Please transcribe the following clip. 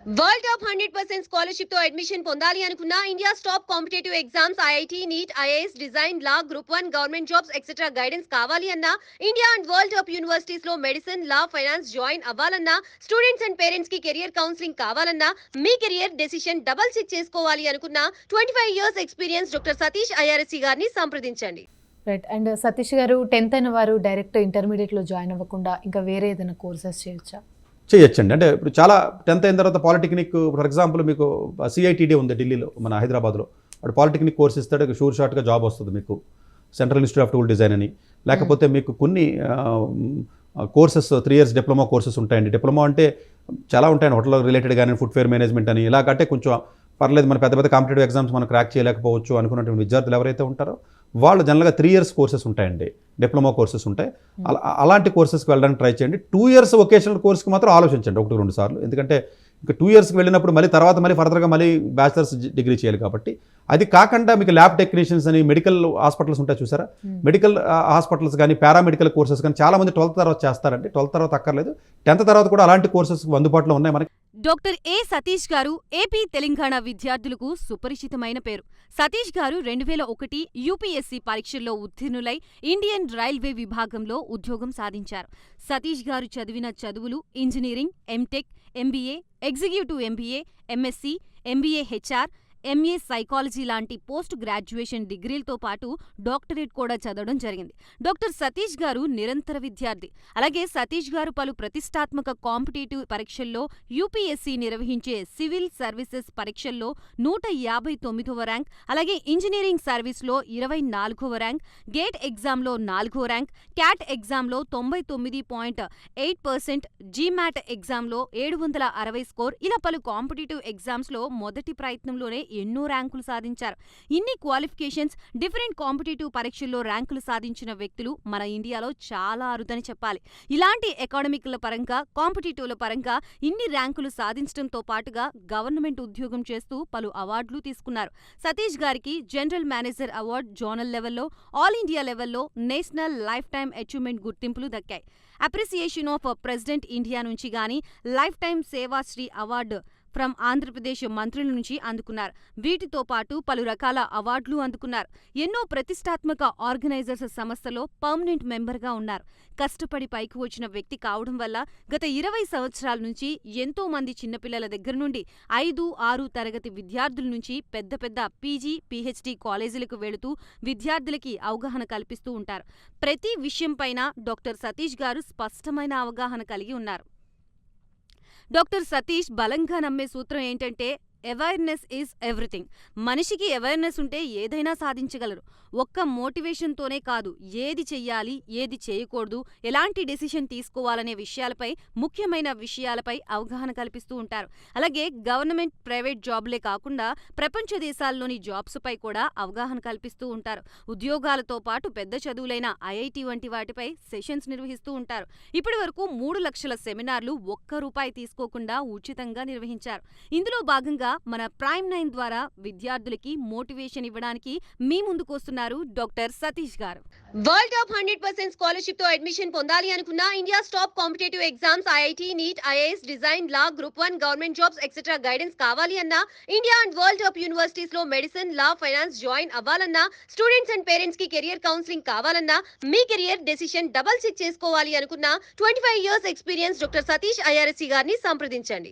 World top 100% scholarship తో admission పొందాలి అనుకున్న India top competitive exams IIT NEET IAS design law group 1 government jobs etcetera guidance కావాలి అన్న India and world top universities లో medicine law finance join అవ్వాలన్నా students and parents కి career counselling కావాలన్నా మీ కెరియర్ డెసిషన్ డబుల్ చెక్ చేసుకోవాలి అనుకున్న 25 years experience doctor Satish IRSC గారిని సంప్రదించండి. రైట్. అండ్ సతీష్ గారు 10th అయిన వారు డైరెక్ట్ ఇంటర్మీడియట్లో జాయిన్ అవ్వకుండా ఇంకా వేరే ఏదైనా కోర్సెస్ చేయొచ్చా? చేయొచ్చండి. అంటే ఇప్పుడు చాలా 10th అయిన తర్వాత పాలిటెక్నిక్, ఫర్ ఎగ్జాంపుల్ మీకు సిఐటిడి ఉంది ఢిల్లీలో, మన హైదరాబాద్లో. వాడు పాలిటెక్నిక్ కోర్స్ ఇస్తాడు, షూర్ షార్ట్గా జాబ్ వస్తుంది మీకు, central institute of tool design అని. లేకపోతే మీకు కొన్ని కోర్సెస్ 3 years డిప్లొమా కోర్సెస్ ఉంటాయండి. డిప్లొమా అంటే చాలా ఉంటాయండి, హోటల్ రిలేటెడ్ కానీ, ఫుడ్వేర్ మేనేజ్మెంట్ అని. ఇలాగంటే కొంచెం పర్లేదు, మన పెద్ద పెద్ద కాంపిటేటివ్ ఎగ్జామ్స్ మనం క్రాక్ చేయలేకపోవచ్చు అనుకున్నటువంటి విద్యార్థులు ఎవరైతే ఉంటారో వాళ్ళు జనరల్గా 3 years కోర్సెస్ ఉంటాయండి, డిప్లొమా కోర్సెస్ ఉంటాయి. అలాంటి కోర్సెస్కి వెళ్ళడానికి ట్రై చేయండి. 2 years వొకేషనల్ కోర్స్కి మాత్రం ఆలోచించండి 1-2 సార్లు. ఎందుకంటే ఇంకా 2 yearsకి వెళ్ళినప్పుడు మళ్ళీ తర్వాత ఫర్దర్గా బ్యాచిలర్స్ డిగ్రీ చేయాలి కాబట్టి. అది కాకుండా మీకు ల్యాబ్ టెక్నీషియన్స్ అని మెడికల్ హాస్పిటల్స్ ఉంటాయి చూసారా, మెడికల్ హాస్పిటల్స్ కానీ, పారామెడికల్ కోర్సెస్ కానీ చాలామంది 12th తర్వాత చేస్తారండి. 12th తర్వాత అక్కర్లేదు, 10th తర్వాత కూడా అలాంటి కోర్సెస్ అందుబాటులో ఉన్నాయి మనకి. డాక్టర్ ఏ సతీష్ గారు ఏపీ తెలంగాణ విద్యార్థులకు సుపరిచితమైన పేరు. సతీష్ గారు 2001 యూపీఎస్సీ పరీక్షల్లో ఉత్తీర్ణులై ఇండియన్ రైల్వే విభాగంలో ఉద్యోగం సాధించారు. సతీష్ గారు చదివిన చదువులు engineering, MTech, MBA, executive MBA, MSc, MBA HR, MA psychology లాంటి పోస్ట్ గ్రాడ్యుయేషన్ డిగ్రీలతో పాటు డాక్టరేట్ కూడా చదవడం జరిగింది. డాక్టర్ సతీష్ గారు నిరంతర విద్యార్థి. అలాగే సతీష్ గారు పలు ప్రతిష్టాత్మక కాంపిటేటివ్ పరీక్షల్లో యూపీఎస్సీ నిర్వహించే సివిల్ సర్వీసెస్ పరీక్షల్లో 159వ ర్యాంక్, అలాగే ఇంజనీరింగ్ సర్వీస్లో 24వ ర్యాంక్, గేట్ ఎగ్జామ్లో 4వ ర్యాంక్, క్యాట్ ఎగ్జామ్లో 99.8%, జీమాట్ ఎగ్జామ్లో 760 స్కోర్, ఇలా పలు కాంపిటేటివ్ ఎగ్జామ్స్లో మొదటి ప్రయత్నంలోనే ఎన్నో ర్యాంకులు సాధించారు. ఇన్ని క్వాలిఫికేషన్స్, డిఫరెంట్ కాంపిటేటివ్ పరీక్షల్లో ర్యాంకులు సాధించిన వ్యక్తులు మన ఇండియాలో చాలా అరుదని చెప్పాలి. ఇలాంటి అకాడమిక్ల పరంగా, కాంపిటేటివ్ల పరంగా ఇన్ని ర్యాంకులు సాధించడంతో పాటుగా గవర్నమెంట్ ఉద్యోగం చేస్తూ పలు అవార్డులు తీసుకున్నారు. సతీష్ గారికి జనరల్ మేనేజర్ అవార్డు జోనల్ లెవెల్లో, ఆల్ ఇండియా లెవెల్లో నేషనల్ లైఫ్ టైమ్ అచీవ్మెంట్ గుర్తింపులు దక్కాయి. అప్రిసియేషన్ ఆఫ్ ప్రెసిడెంట్ ఇండియా నుంచి గానీ life time Seva Sri award from Andhra Pradesh మంత్రుల నుంచి అందుకున్నారు. వీటితో పాటు పలు రకాల అవార్డులు అందుకున్నారు. ఎన్నో ప్రతిష్టాత్మక ఆర్గనైజర్స్ సంస్థలో పర్మనెంట్ మెంబర్గా ఉన్నారు. కష్టపడి పైకి వచ్చిన వ్యక్తి కావడం వల్ల గత 20 సంవత్సరాల నుంచి ఎంతో మంది చిన్నపిల్లల దగ్గర నుండి 5-6 తరగతి విద్యార్థుల నుంచి పెద్ద పెద్ద పీజీ, పీహెచ్డీ కాలేజీలకు వెళుతూ విద్యార్థులకి అవగాహన కల్పిస్తూ ఉంటారు. ప్రతి విషయంపైన డాక్టర్ సతీష్ గారు స్పష్టమైన అవగాహన కలిగి ఉన్నారు. డాక్టర్ సతీష్ బలంగా నమ్మే సూత్రం ఏంటంటే అవేర్నెస్ ఈజ్ ఎవ్రీథింగ్. మనిషికి అవేర్నెస్ ఉంటే ఏదైనా సాధించగలరు. ఒక్క మోటివేషన్తోనే కాదు, ఏది చెయ్యాలి, ఏది చేయకూడదు, ఎలాంటి డెసిషన్ తీసుకోవాలనే విషయాలపై, ముఖ్యమైన విషయాలపై అవగాహన కల్పిస్తూ ఉంటారు. అలాగే గవర్నమెంట్, ప్రైవేట్ జాబ్లే కాకుండా ప్రపంచ దేశాల్లోని జాబ్స్పై కూడా అవగాహన కల్పిస్తూ ఉంటారు. ఉద్యోగాలతో పాటు పెద్ద చదువులైన ఐఐటి వంటి వాటిపై సెషన్స్ నిర్వహిస్తూ ఉంటారు. ఇప్పటి వరకు 3 లక్షల సెమినార్లు ₹1 తీసుకోకుండా ఉచితంగా నిర్వహించారు. ఇందులో భాగంగా మన ప్రైమ్ 9 ద్వారా విద్యార్థులకి మోటివేషన్ ఇవ్వడానికి మీ ముందుకు వస్తున్నారు డాక్టర్ సతీష్ గారు. వరల్డ్ టాప్ 100% స్కాలర్షిప్ తో అడ్మిషన్ పొందాలి అనుకున్న India top competitive exams IIT NEET IAS design law group 1 government jobs etcetera guidance కావాలి అన్న India and world top universities లో మెడిసిన్ లా ఫైనాన్స్ జాయిన్ అవ్వాలన్నా స్టూడెంట్స్ అండ్ పేరెంట్స్ కి career counselling కావాలన్నా మీ కెరియర్ డెసిషన్ డబుల్ చెక్ చేసుకోవాలి అనుకున్న 25 years experience doctor Satish IRSC గారిని సంప్రదించండి.